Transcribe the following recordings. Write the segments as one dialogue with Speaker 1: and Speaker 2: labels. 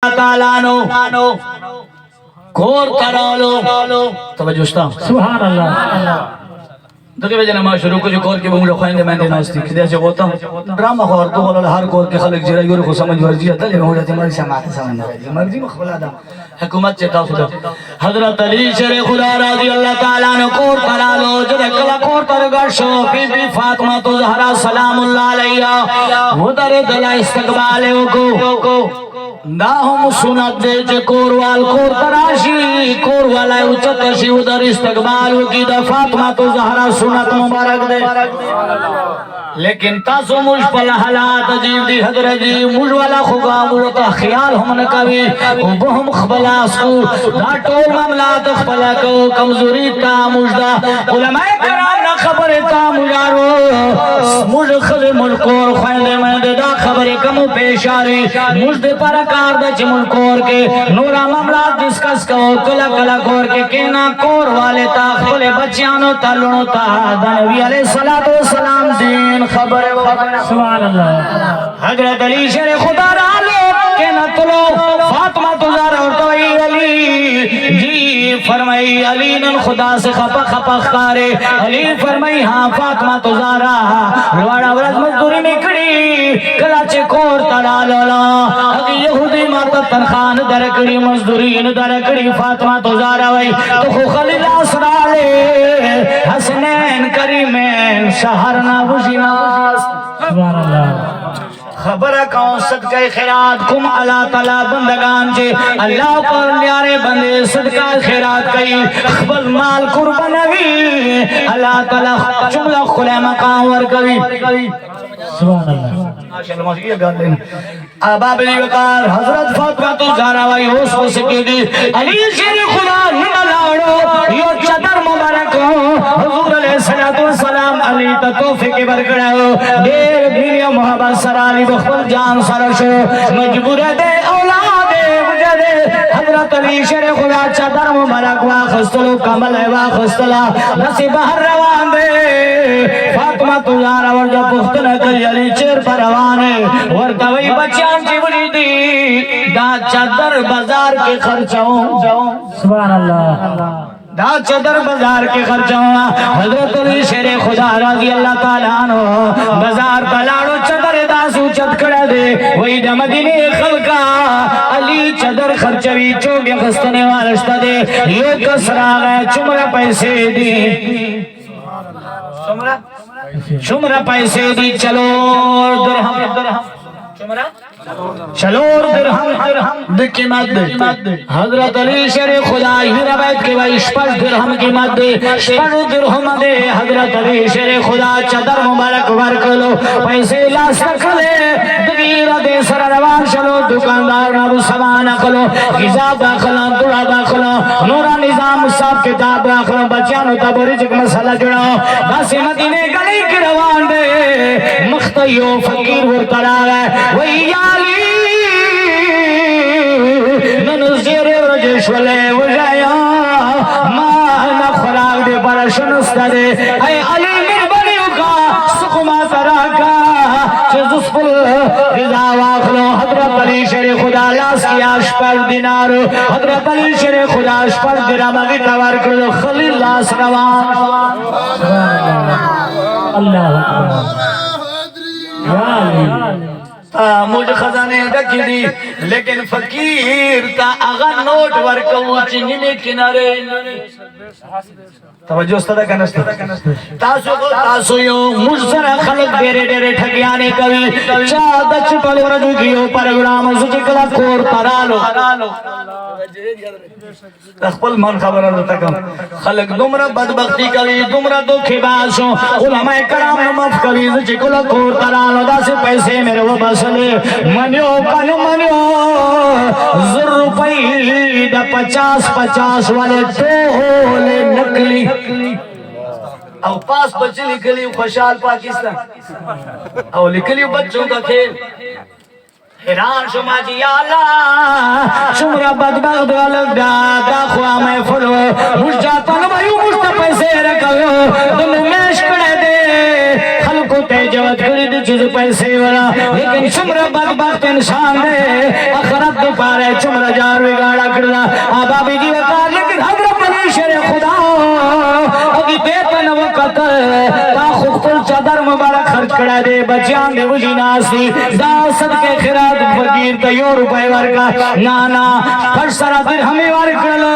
Speaker 1: تعالیٰ نو کور ترالو توجہ استا
Speaker 2: سبحان اللہ
Speaker 1: دقیقہ وجہ نماز شروع کو جو کور کے بمجھے خوائندے میں دے ناستی کدھے سے ہوتا ڈرامہ خوار دو غلال ہر کور کے خلق جرہ یور کو سمجھ ورزی ہے تلے میں مرضی سماعت سمجھ رہی مرضی مخبلا دا حکومت چیتا خدا حضرت علی شر خدا رضی اللہ تعالیٰ نے کور ترالو جرہ کلا کور ترگا شو بی بی فاطمہ تو زہرہ سلام اللہ علیہ وہ در دلہ استقبالے کو دا ہم سنت دے چے کوروال کور تراشی کوروالا اچتشی ادھر استقبال کی دا فاطمہ تو زہرہ سنت مبارک دے لیکن تاسو مجھ پل حالات عجیب دی حضرت جی مجھ والا خوگا مجھتا خیال ہم نے کبھی بہم خبلا سکو دا ٹول معاملات خبلا کو کمزوری تا مجھدا علماء کرام نا خبر تا مجھارو مجھ خضر مجھ کور خوائندے میں دے دا خبر کمو پیش آری مجھ دے پر کار دا چی مجھ کور کے نورا معاملات ڈسکس کو کلا کلا کور کے کینا کور والے تا خبلے بچیانو تا لنو تا دا نبی علیہ السلام دین خبر
Speaker 2: سبحان اللہ
Speaker 1: حضرت علی شر خدا رالو کہ نہ تلو فاطمہ تزار اور توئی علی جی فرمائی علی نن خدا سے خپا خپا خارے علی فرمائی ہاں فاطمہ تزارا روڑا ورد مزدوری نکڑی کلاچے کور تلالولا اگی یہودی ماتا تنخان درکڑی مزدورین درکڑی فاطمہ تزارا وی تو خو خلیل اسرالے حسنین کریمین شہرنا بجینا
Speaker 2: سبحان اللہ
Speaker 1: خبر کون صدقہ خیرات کم اللہ تعالیٰ بندگان جے اللہ پر نیارے بندے صدقہ خیرات کئی خبر مال قربانوی اللہ تعالیٰ جملہ خلے مقام ورکوی
Speaker 2: سبحان اللہ
Speaker 1: ماشاءاللہ ماشاءاللہ گال دینا آباب علی وقار حضرت فاطمہ تو زہراوی ہوس ہو سکے دی علی شیر خدا نہ لاڑو یو چدر مبارک ہو حضور علیہ السلام علی توفیق برکڑا ہو دیر میری محبت سرالی بخبر جان سرشو مجبور دے اولاد مجھے حضرت علی شیر خدا چدر مبارک واخستلو کمل واخستلا نسی بہر روان دے فاطمہ تو زہراوی جو پختن کئی علی چیر پر روانے ورکوئی بچیان کی بڑی دی دا چادر بازار کے خرچوں
Speaker 2: سبحان اللہ
Speaker 1: دا چادر بازار کے خرچوں حضرت علی شیر خدا رضی اللہ تعالیٰ عنہ بازار تلاڑو چادر دا سوچت کڑا دے وہی دا مدینہ خلقا علی چادر خرچوی چوبی خستنے والشتا دے یہ کسرا گئے چمرہ پیسے دی شمرہ پیسے دی چلو درہم شمرہ چلو درہم دکی مد دے حضرت علی شیر خدا ہیر بیت کے بھائی شپش درہم کی مد دے شپش درہم دے حضرت علی شیر خدا چادر مبارک ورکلو پیسے لاس رکھلے دگیر دے سر روان چلو دکاندار نابو سامان اکلو غذاب اکلو دڑا اکلو نورا نظام صاحب کتاب اکلو بچیانو تبرجک مسئلہ جڑاؤ باسی مدینے گلی کی روان دے مختیو فقیر ورطرا گئے وہی ننزیر رجش ولے وجایا مانا خراق دے پر شنستا دے اے علی من بنیو کا سکما تراکا چیزس پل رضا واخلو حضرت علی شیر خدا لاس کی آشپر دینار حضرت علی شیر خدا آشپر درام اگی توار کردو خلیل لاس روان
Speaker 2: اللہ اکبر یا علی
Speaker 1: مجھ خزانے ڈکی دی لیکن فقیر تا اغا نوٹ ورکو چنگی میں کنارے توجہ استدہ کا نستا تاسو یو مجھ سر خلق دیرے دیرے ٹھگیانے کبھی چاہدہ چپلے رجو کیو پرگرام سچی کلا کور ترالو اخبر من خبر اللہ تکم خلق دمرا بدبختی کبھی دمرا دکھی باسو علماء کرام نمف کبھی سچی کلا کور ترالو دا سے پیسے میرے وہ بسلے منیو کنو منیو زر روپئی دا 50 والے ٹولے نکلی او پاس بچے لکلی خوشحال پاکستان او لکلی بچوں کا کھیل حیران شما جی یا اللہ شمرہ بدبخت غلق دا خواہ میں فلو مجھ جاتا نبائیو مجھ تا پیسے رکھو دنو میش کڑے دے خلقو تے جوت کری دی چیز پیسے ورا لیکن شمرہ بدبخت انسان دے اخرت دو پارے تا خود چادر مبارک خرچ کرا دے بچیاں دے وجی ناسی دا صدقے خیرات فقیر تا یو روپے ورکا نانا پھر سرا دن ہمیں ورکلو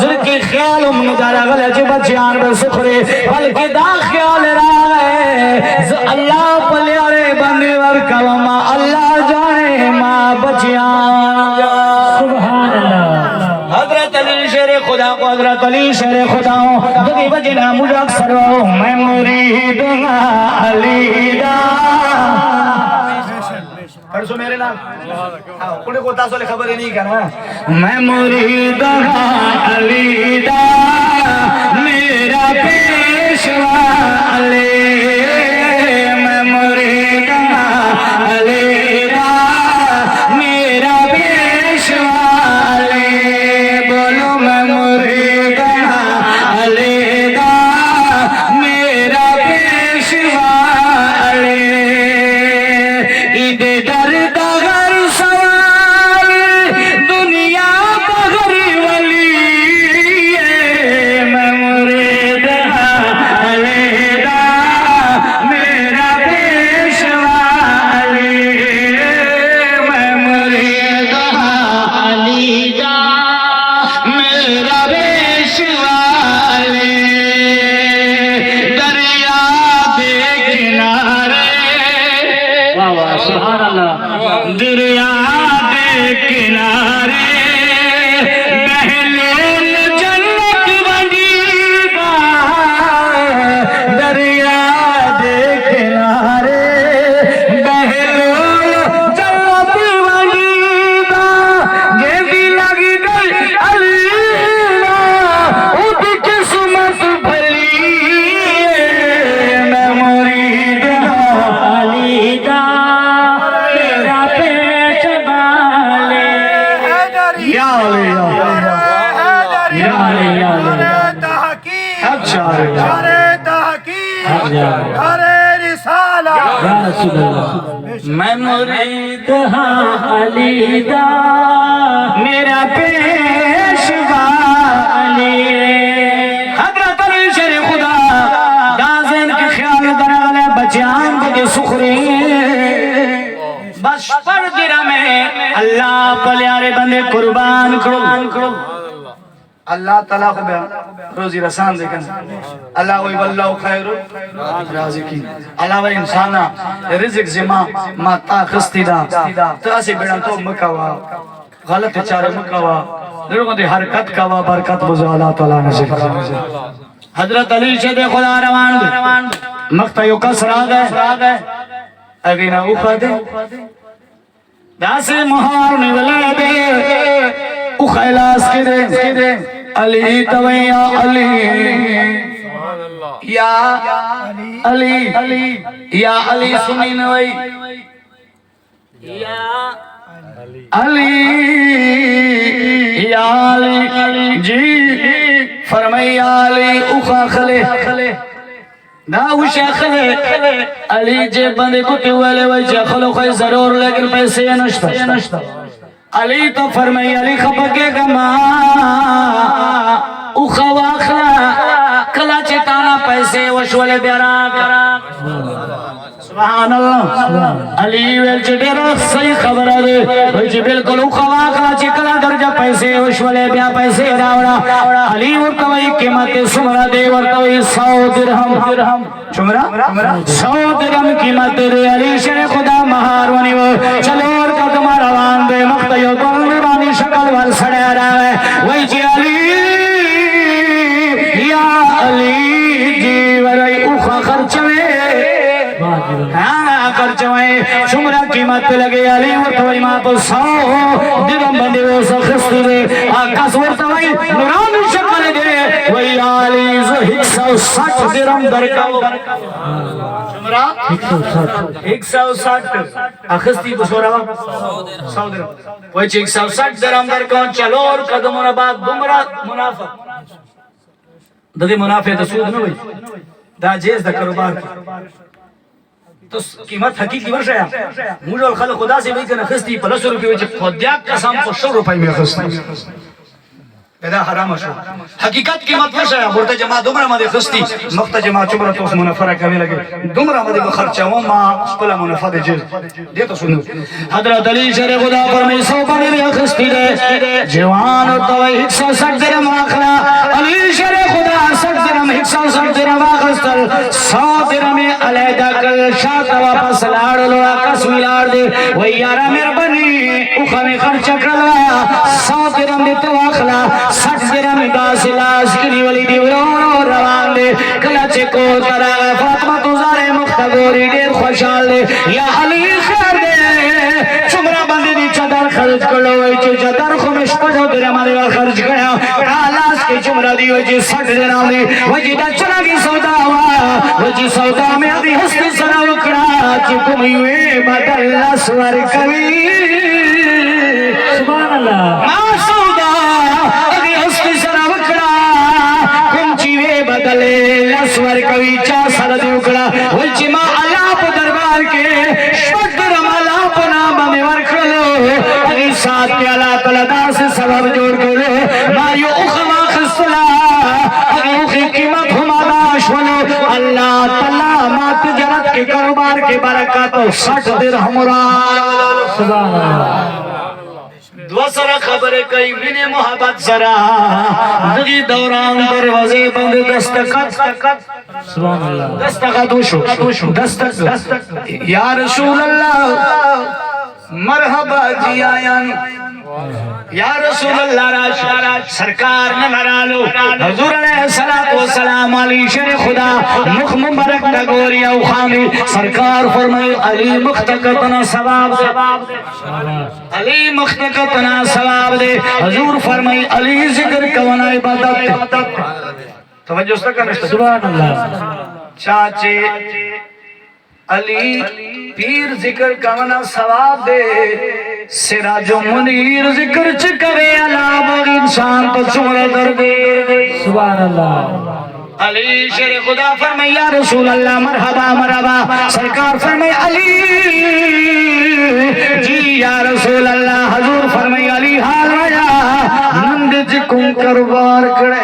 Speaker 1: ذرکی خیال امندارا غلے جی بچیاں بے سکھرے بلکہ دا خیال رائے اللہ پلیارے بندے ورکا وما اللہ جانے ماں بچیاں
Speaker 2: سبحان اللہ
Speaker 1: حضرت علی شیر خدا کو حضرت علی شیر خدا ہوں دگی بجنا مجھے اکثر ہوں میں مرید علی دا پڑھو میرے نام انہیں کو تاسو لے خبر نہیں کرنا میں مرید علی دا میرا پیشوا علی میں مرید علی دا میرا پیشوا علی بولو میں مرید علی دا میرا پیشوا علی عید درد غر سوال دنیا بغر ولی میں مرید علی دا میرا پیشوا علی میں مرید علی دا میرا پیشوا علی دریا دے کنارے
Speaker 2: واہ واہ سبحان اللہ
Speaker 1: دریا دے کنارے بہلول جنت وڈیدا دریا دے کنارے بہلول جنت وڈیدا جے بھی لگ گئی اللہ اُد قسمت بھلی میں مرید
Speaker 2: علی دا میرا پیشوا علی
Speaker 1: یا علی یا علی یا علی اچھا
Speaker 2: یا رسول اللہ
Speaker 1: میں مرید
Speaker 2: علی دا
Speaker 1: میرا پیشوا علی حضرت علی شیر خدا دازین کے خیال درغلے بچیان کے سخری بس پر میں اللہ پلیارے بندے قربان کرو اللہ تعالیٰ کو روزی رسان دیکھن اللہ وی واللہ خیر رازقین اللہ وی انسانا رزق زما ما تا خستی دا تو اسی بیڑن تو مکوا غلط چارے مکوا لوگوں دی حرکت کوا برکت بزو اللہ تعالیٰ نصیب حضرت علی شہد خدا روان دے مقتیو کس را گئے اگینا اوخا دے داس مہار نولے دے اوخا الاس کے دے علی توئی یا علی یا علی یا علی سنی نوئی یا علی یا علی جی فرمائی یا علی اوخا خلے دا اوشا خلے علی جے بندے کتے والے وجہ خلو خواہ ضرور لیکن پیسے نشتا علی تو فرمائی علی خپکے گما اوخا واخلا کلا چتانا پیسے وشولے بیارا سبحان اللہ علی ویل چٹے رخ صحیح خبر دے ویچی بالکل اوخا واخلا چکلا درجہ پیسے وشولے بیا پیسے راوڑا علی ورطوئی قیمت سمرہ دے ورطوئی 100 درہم چمرہ 100 درہم قیمت دے علی شر خدا مہارونی وہ چلو اور قدمہ روان دے مختیو دن بانی شکل وال سڑے رہا ہے ویچی علی یا علی جی ورائی اوخا خرچوے خرچوے شمرہ قیمت لگے علی ورطوئی ماں پو 100 درہم بندے وہ سخستی دے آکاس ورطوئی نورانی شکل دے وی علی زو 160 درہم درکاو شمرہ 160 اخستی بسورا 100 درہم وی 160 درہم درکاو چلو اور قدموں بعد گمرہ منافع دادی منافع تو سود نہ ہوئی دا جیز دا کاروبار تو قیمت حقیقی ورش ہے مجھے اور خلق خدا سے بھی کہ نخستی 500 روپے وچے خودیاک قسم کو 100 روپے میں خستی پیدا حرام شو حقیقت کی مطلب ہے بورتا جماع دمرا مدے خستی مخت جماع چمرا تو اس منفرہ کبھی لگے دمرا مدے بخرچہ ہوں ماں پلا منفع دے جل دے تو سنو حضرت علی شر خدا فرمی سو پانی بھی خستی دے جوان اور توئی 160 درم آخلا علی شر خدا 60 درم 160 درم آخستل 100 درم علیدہ کل شاعت واپس لاڑ لو آکس ملاڑ دے وی یارا مہربانی اوخا میں خرچہ کرلا 100 درم دے تو آخلا 60 درم داس لاس کلی ولی دیورون روان دے کلچے کو ترا فاطمہ تزارے مختگوری دیر خوشحال دے یا علی خیر دے چمرا بندی دی چدر خرچ کرلو ویچے چدر خمش پڑھو درم آدھے خرچ کریا آلاس کے چمرا دی ویچے 60 درم دے ویچے دا چلا کی سودا ہوا ویچے سودا میں آدھی حسن سنا وکڑا چکم ہوئے بدل اسور کبھی
Speaker 2: سبحان اللہ
Speaker 1: ما سودا اگی حسن سنا وکڑا کم چیوے بدلے لسور کبھی چا سر دی وکڑا ویچے ما اللہ پا دربار کے شدرم اللہ پا نام میں ورکلو اگی ساتھ کے اللہ تلدہ سے سبب جوڑ کرو ما یو اخما خسلا اگی اخی قیمت ہمالاش ولو اللہ تعالیٰ ما تجرت کے کاروبار کے برکاتو 60 درہم رال
Speaker 2: سبحان اللہ
Speaker 1: دو سرا خبر کئی منی محبت سرا دغی دوران دروازے بند دستخط
Speaker 2: سبحان اللہ
Speaker 1: دستخط وشو دستخط یا رسول اللہ مرحبا جی آیان یا رسول اللہ راج سرکار نمرالو حضور علیہ السلام علی شر خدا مخ مبرک نگوری او خامی سرکار فرمائی علی مختقتنا ثواب دے علی مختقتنا ثواب دے حضور فرمائی علی ذکر کوانا عبادت توجہ اس تک کرنے
Speaker 2: سبحان اللہ
Speaker 1: چاچے علی پیر ذکر کوانا ثواب دے سراج و منیر ذکر چکوے علاب انسان تو چمرہ در دے
Speaker 2: سبحان اللہ
Speaker 1: علی شر خدا فرمائی یا رسول اللہ مرحبا مرحبا سرکار فرمائی علی جی یا رسول اللہ حضور فرمائی علی حال آیا نند جکن کربار کڑے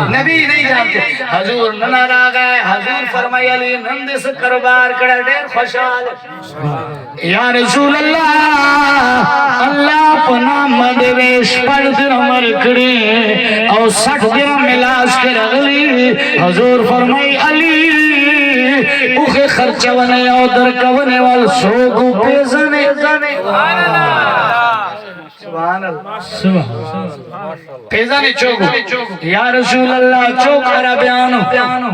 Speaker 1: نبی نہیں جانتے حضور ننر آگئے حضور فرمائی علی نند سے کربار کڑے دیر خوشحال یا رسول اللہ اللہ پناہ مدویش پڑھ در عمر کڑی اور 60 درم ملاس کے رغلی حضور فرمائی علی اوخے خرچہ ونے اور درکونے وال سوگو پیزنے سبحان اللہ پیزنے چوگو یا رسول اللہ چوک کرا بیانو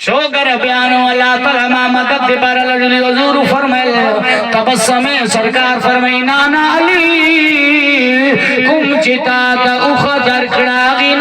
Speaker 1: شوگر بیانو اللہ تعالیٰ مامدت بار لجلی حضور فرمائے تبسم سرکار فرمائی نانا علی کم چتا تا اخ در کڑاغی